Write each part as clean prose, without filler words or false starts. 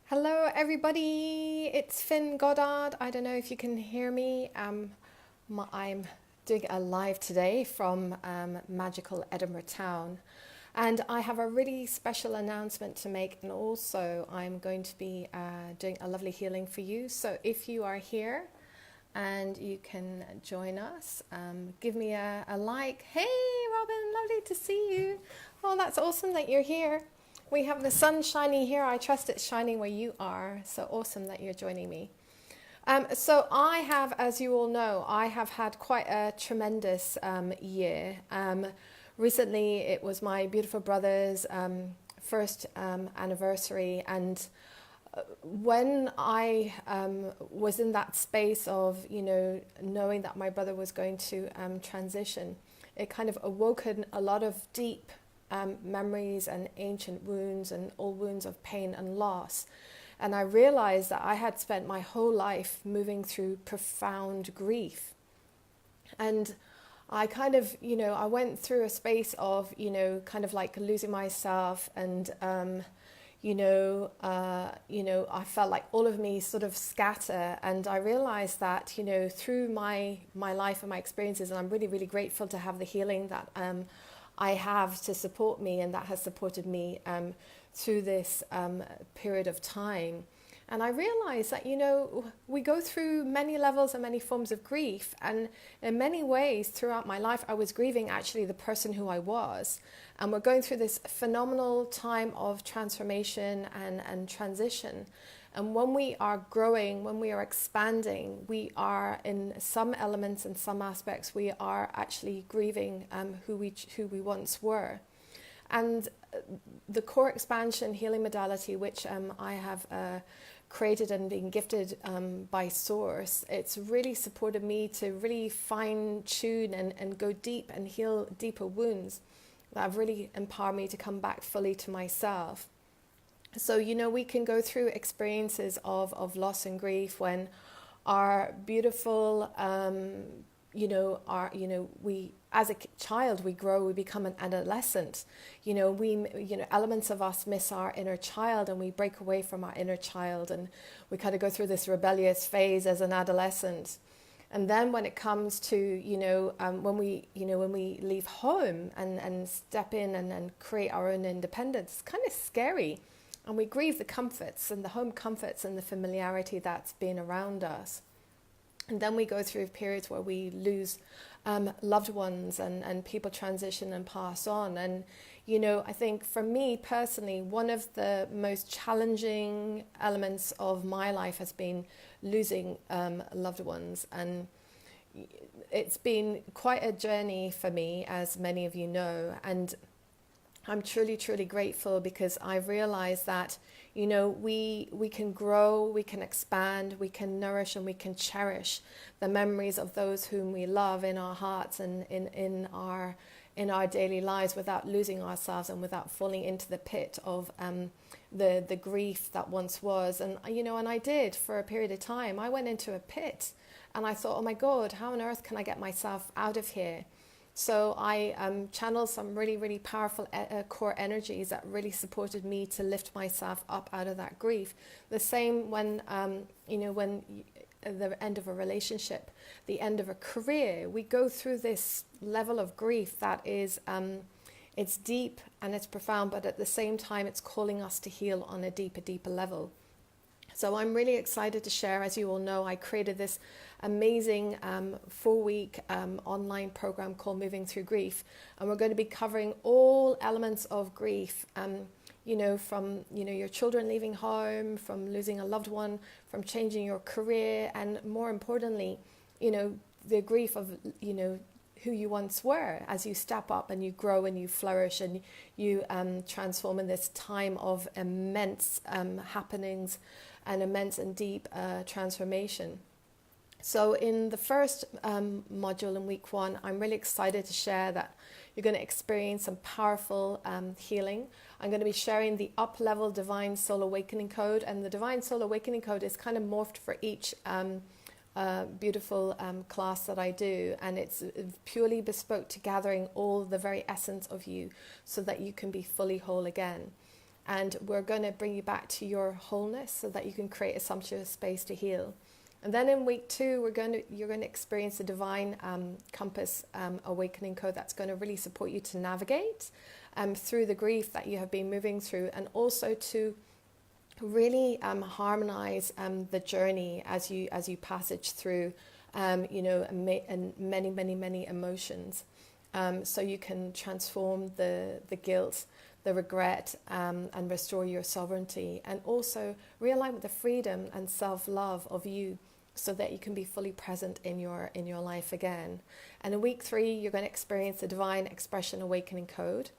Hello, everybody. It's Finn Goddard. I don't know if you can hear me. I'm doing a live today from magical Edinburgh town. And I have a really special announcement to make. And also, I'm going to be doing a lovely healing for you. So if you are here and you can join us, give me a like. Hey, Robin, lovely to see you. Oh, that's awesome that you're here. We have the sun shining here. I trust it's shining where you are. So awesome that you're joining me. So I have, as you all know, I have had quite a tremendous year. Recently, it was my beautiful brother's first anniversary. And when I was in that space of, knowing that my brother was going to transition, it kind of awoken a lot of deep memories and ancient wounds and old wounds of pain and loss. And I realized that I had spent my whole life moving through profound grief. And I kind of, I went through a space of, kind of like losing myself and, I felt like all of me sort of scatter. And I realized that, through my life and my experiences, and I'm really, really grateful to have the healing that I have to support me, and that has supported me through this period of time. And I realized that, we go through many levels and many forms of grief. And in many ways throughout my life, I was grieving actually the person who I was. And we're going through this phenomenal time of transformation and transition. And when we are growing, when we are expanding, we are in some elements and some aspects, we are actually grieving who we once were. And the core expansion healing modality, which I have created and been gifted by Source, it's really supported me to really fine tune and go deep and heal deeper wounds that have really empowered me to come back fully to myself. So, we can go through experiences of loss and grief when our beautiful, we, as a child, we grow, we become an adolescent. Elements of us miss our inner child and we break away from our inner child, and we kind of go through this rebellious phase as an adolescent. And then when it comes to, when we leave home and step in and create our own independence, it's kind of scary. And we grieve the comforts and the home comforts and the familiarity that's been around us. And then we go through periods where we lose loved ones and people transition and pass on. And, I think for me personally, one of the most challenging elements of my life has been losing loved ones. And it's been quite a journey for me, as many of you know. And I'm truly, truly grateful because I've realized that, we can grow, we can expand, we can nourish, and we can cherish the memories of those whom we love in our hearts and in our daily lives without losing ourselves and without falling into the pit of the grief that once was. And, and I did for a period of time. I went into a pit and I thought, oh my God, how on earth can I get myself out of here? So I channeled some really, really powerful core energies that really supported me to lift myself up out of that grief. The same when, when the end of a relationship, the end of a career, we go through this level of grief that is, it's deep and it's profound, but at the same time, it's calling us to heal on a deeper, deeper level. So I'm really excited to share. As you all know, I created this amazing 4-week online program called Moving Through Grief. And we're going to be covering all elements of grief, from, your children leaving home, from losing a loved one, from changing your career, and more importantly, the grief of, who you once were as you step up and you grow and you flourish and you transform in this time of immense happenings and immense and deep transformation. So in the first module in week 1, I'm really excited to share that you're going to experience some powerful healing. I'm going to be sharing the up-level Divine Soul Awakening Code, and the Divine Soul Awakening Code is kind of morphed for each beautiful class that I do, and it's purely bespoke to gathering all the very essence of you so that you can be fully whole again. And we're going to bring you back to your wholeness so that you can create a sumptuous space to heal. And then in week 2, you're going to experience the divine compass awakening code that's going to really support you to navigate through the grief that you have been moving through, and also to really harmonize the journey as you passage through and many emotions, so you can transform the guilt, the regret, and restore your sovereignty, and also realign with the freedom and self-love of you, so that you can be fully present in your life again. And in week 3, you're going to experience the divine expression awakening code,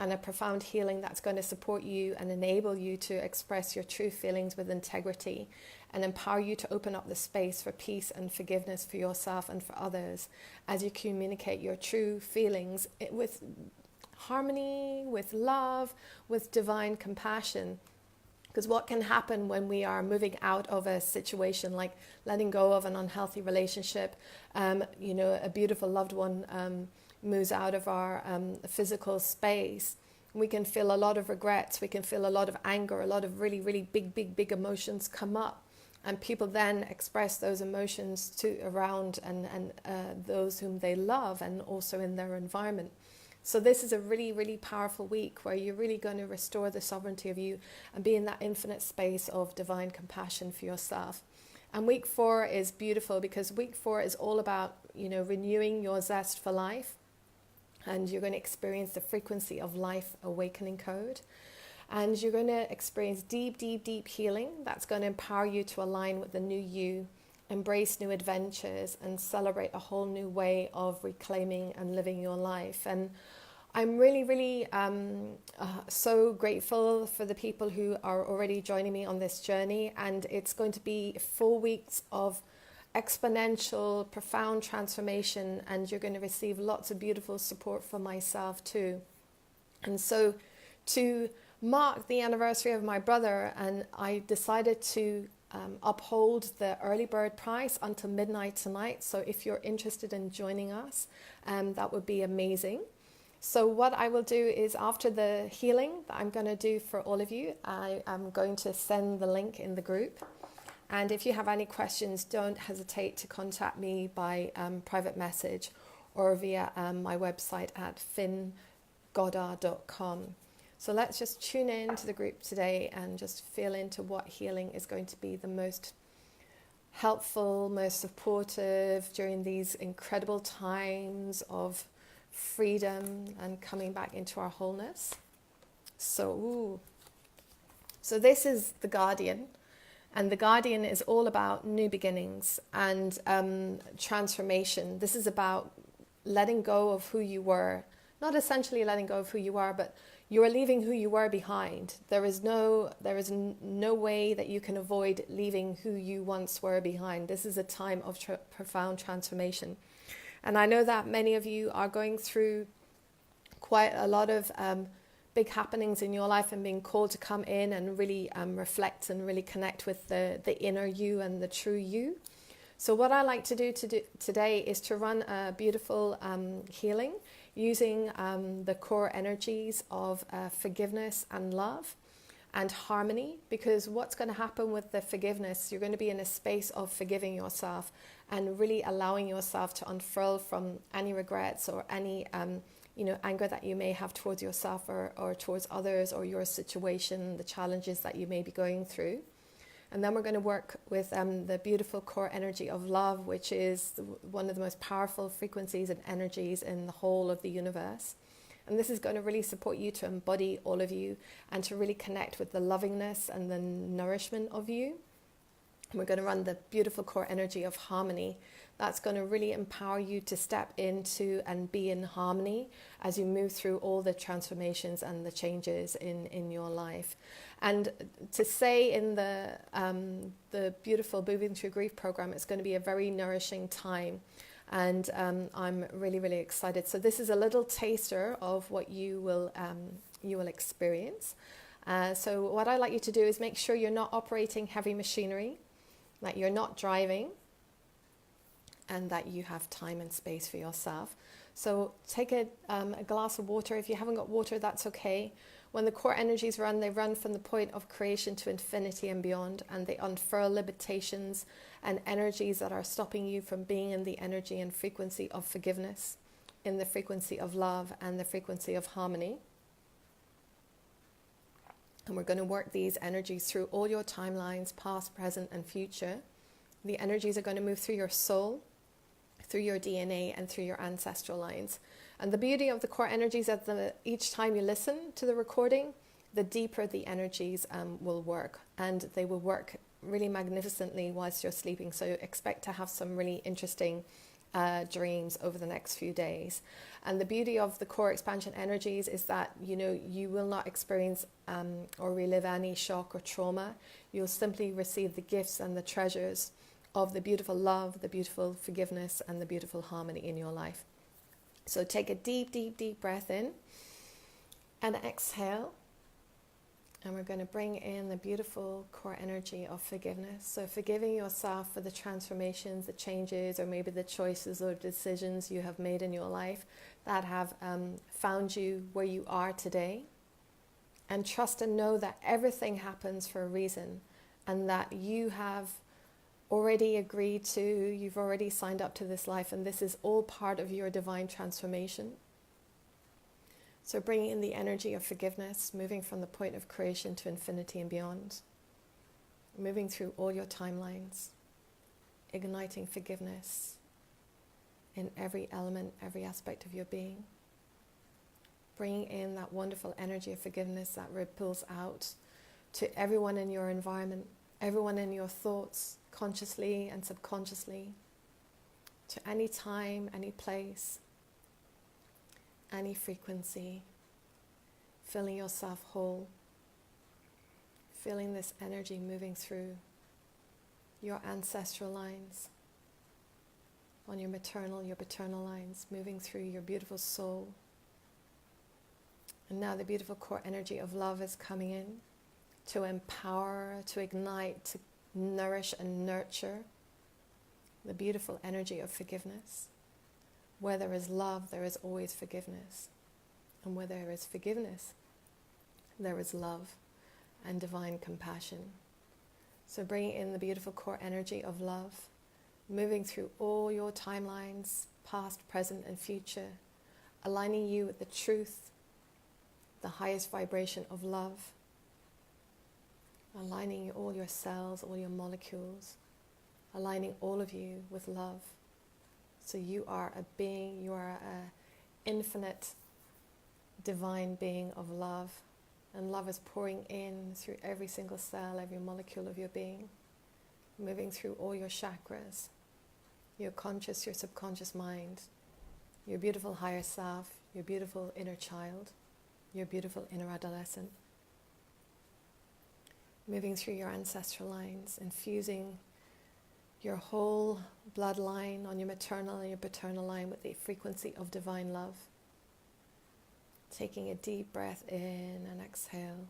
and a profound healing that's going to support you and enable you to express your true feelings with integrity, and empower you to open up the space for peace and forgiveness for yourself and for others, as you communicate your true feelings with harmony, with love, with divine compassion. Because what can happen when we are moving out of a situation, like letting go of an unhealthy relationship, a beautiful loved one moves out of our physical space, we can feel a lot of regrets, we can feel a lot of anger, a lot of really, really big emotions come up. And people then express those emotions around and those whom they love, and also in their environment. So this is a really, really powerful week where you're really going to restore the sovereignty of you and be in that infinite space of divine compassion for yourself. And week 4 is beautiful, because week 4 is all about, renewing your zest for life. And you're going to experience the frequency of life awakening code. And you're going to experience deep healing that's going to empower you to align with the new you, embrace new adventures, and celebrate a whole new way of reclaiming and living your life. And I'm really, really so grateful for the people who are already joining me on this journey. And it's going to be 4 weeks of exponential, profound transformation, and you're going to receive lots of beautiful support from myself too. And so to mark the anniversary of my brother, and I decided to uphold the early bird price until midnight tonight. So if you're interested in joining us, that would be amazing. So what I will do is, after the healing that I'm going to do for all of you, I am going to send the link in the group. And if you have any questions, don't hesitate to contact me by private message or via my website at fingoddard.com. So let's just tune in to the group today and just feel into what healing is going to be the most helpful, most supportive during these incredible times of freedom and coming back into our wholeness. So this is the Guardian. And the Guardian is all about new beginnings and transformation. This is about letting go of who you were. Not essentially letting go of who you are, but you are leaving who you were behind. There is no way that you can avoid leaving who you once were behind. This is a time of profound transformation. And I know that many of you are going through quite a lot of big happenings in your life, and being called to come in and really reflect and really connect with the inner you and the true you. So what I like to do today is to run a beautiful healing using the core energies of forgiveness and love and harmony. Because what's going to happen with the forgiveness, you're going to be in a space of forgiving yourself and really allowing yourself to unfurl from any regrets or any anger that you may have towards yourself or towards others, or your situation, the challenges that you may be going through. And then we're going to work with the beautiful core energy of love, which is one of the most powerful frequencies and energies in the whole of the universe. And this is going to really support you to embody all of you and to really connect with the lovingness and the nourishment of you. And we're going to run the beautiful core energy of harmony. That's going to really empower you to step into and be in harmony as you move through all the transformations and the changes in your life. And to say in the beautiful Moving Through Grief program, it's going to be a very nourishing time. And I'm really, really excited. So this is a little taster of what you will experience. So what I'd like you to do is make sure you're not operating heavy machinery, that you're not driving, and that you have time and space for yourself. So take a glass of water. If you haven't got water, that's okay. When the core energies run, they run from the point of creation to infinity and beyond, and they unfurl limitations and energies that are stopping you from being in the energy and frequency of forgiveness, in the frequency of love and the frequency of harmony. And we're going to work these energies through all your timelines, past, present, and future. The energies are going to move through your soul, through your DNA, and through your ancestral lines. And the beauty of the core energies is that each time you listen to the recording, the deeper the energies will work. And they will work really magnificently whilst you're sleeping. So expect to have some really interesting dreams over the next few days. And the beauty of the core expansion energies is that, you know, you will not experience or relive any shock or trauma. You'll simply receive the gifts and the treasures of the beautiful love, the beautiful forgiveness, and the beautiful harmony in your life. So take a deep, deep, deep breath in and exhale. And we're going to bring in the beautiful core energy of forgiveness. So forgiving yourself for the transformations, the changes, or maybe the choices or decisions you have made in your life that have found you where you are today. And trust and know that everything happens for a reason, and that you have already agreed to, you've already signed up to this life, and this is all part of your divine transformation. So bringing in the energy of forgiveness, moving from the point of creation to infinity and beyond, moving through all your timelines, igniting forgiveness in every element, every aspect of your being. Bringing in that wonderful energy of forgiveness that ripples out to everyone in your environment, everyone in your thoughts, consciously and subconsciously, to any time, any place, any frequency, feeling yourself whole, feeling this energy moving through your ancestral lines, on your maternal, your paternal lines, moving through your beautiful soul. And now the beautiful core energy of love is coming in to empower, to ignite, to nourish and nurture the beautiful energy of forgiveness. Where there is love, there is always forgiveness. And where there is forgiveness, there is love and divine compassion. So bringing in the beautiful core energy of love, moving through all your timelines, past, present, and future, aligning you with the truth, the highest vibration of love, aligning all your cells, all your molecules, aligning all of you with love. So you are a being, you are an infinite divine being of love, and love is pouring in through every single cell, every molecule of your being, moving through all your chakras, your conscious, your subconscious mind, your beautiful higher self, your beautiful inner child, your beautiful inner adolescent, moving through your ancestral lines, infusing your whole bloodline on your maternal and your paternal line with the frequency of divine love. Taking a deep breath in and exhale.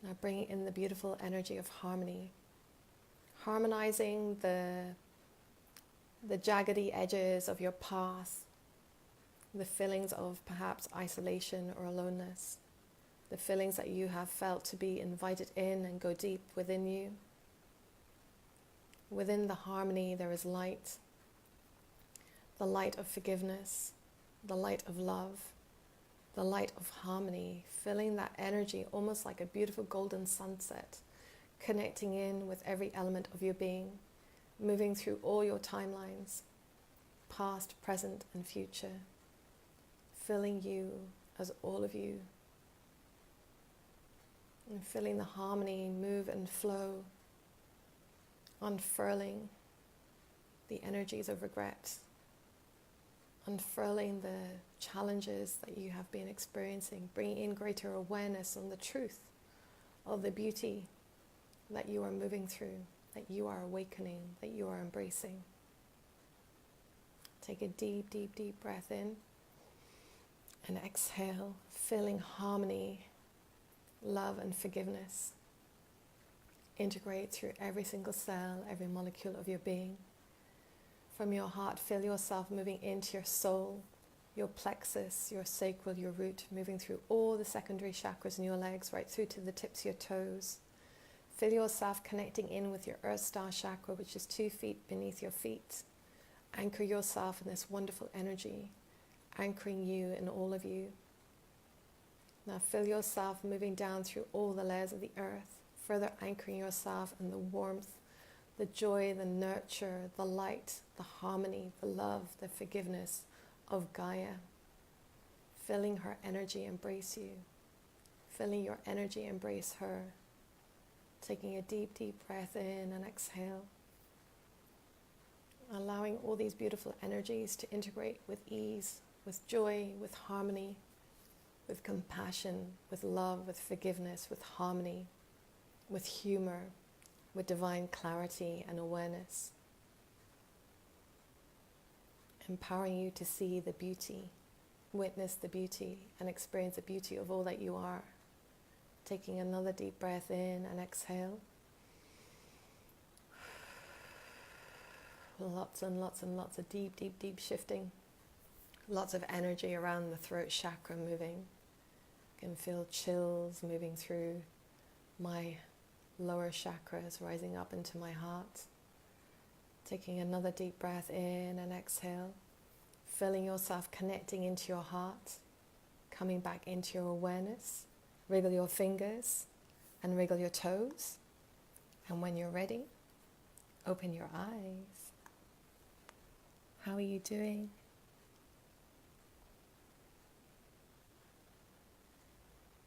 Now bringing in the beautiful energy of harmony. Harmonizing the jaggedy edges of your path, the feelings of perhaps isolation or aloneness, the feelings that you have felt to be invited in and go deep within you. Within the harmony there is light, the light of forgiveness, the light of love, the light of harmony, filling that energy almost like a beautiful golden sunset, connecting in with every element of your being, moving through all your timelines, past, present, and future, filling you as all of you, and feeling the harmony move and flow, unfurling the energies of regret, unfurling the challenges that you have been experiencing, bringing in greater awareness on the truth of the beauty that you are moving through, that you are awakening, that you are embracing. Take a deep, deep, deep breath in and exhale, feeling harmony, love and forgiveness integrate through every single cell, every molecule of your being. From your heart, feel yourself moving into your soul, your plexus, your sacral, your root, moving through all the secondary chakras in your legs, right through to the tips of your toes. Feel yourself connecting in with your Earth Star chakra, which is 2 feet beneath your feet. Anchor yourself in this wonderful energy, anchoring you and all of you. Now feel yourself moving down through all the layers of the earth, further anchoring yourself in the warmth, the joy, the nurture, the light, the harmony, the love, the forgiveness of Gaia. Feeling her energy embrace you. Feeling your energy embrace her. Taking a deep, deep breath in and exhale. Allowing all these beautiful energies to integrate with ease, with joy, with harmony, with compassion, with love, with forgiveness, with harmony, with humor, with divine clarity and awareness. Empowering you to see the beauty, witness the beauty, and experience the beauty of all that you are. Taking another deep breath in and exhale. Lots and lots and lots of deep, deep, deep shifting. Lots of energy around the throat chakra moving. You can feel chills moving through my lower chakras, rising up into my heart. Taking another deep breath in and exhale. Feeling yourself connecting into your heart. Coming back into your awareness. Wriggle your fingers and wriggle your toes. And when you're ready, open your eyes. How are you doing?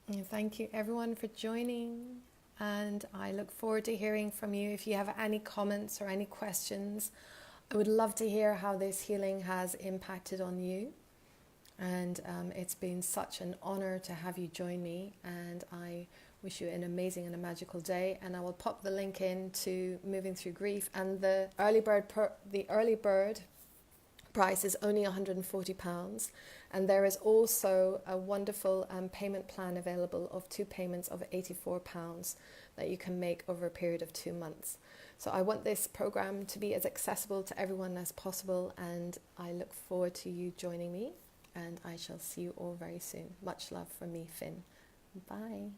And thank you everyone for joining, and I look forward to hearing from you. If you have any comments or any questions, I would love to hear how this healing has impacted on you. And it's been such an honor to have you join me, and I wish you an amazing and a magical day. And I will pop the link in to Moving Through Grief, and the early bird price is only £140, and there is also a wonderful payment plan available of 2 payments of £84 that you can make over a period of 2 months. So I want this program to be as accessible to everyone as possible, and I look forward to you joining me, and I shall see you all very soon. Much love from me, Finn. Bye.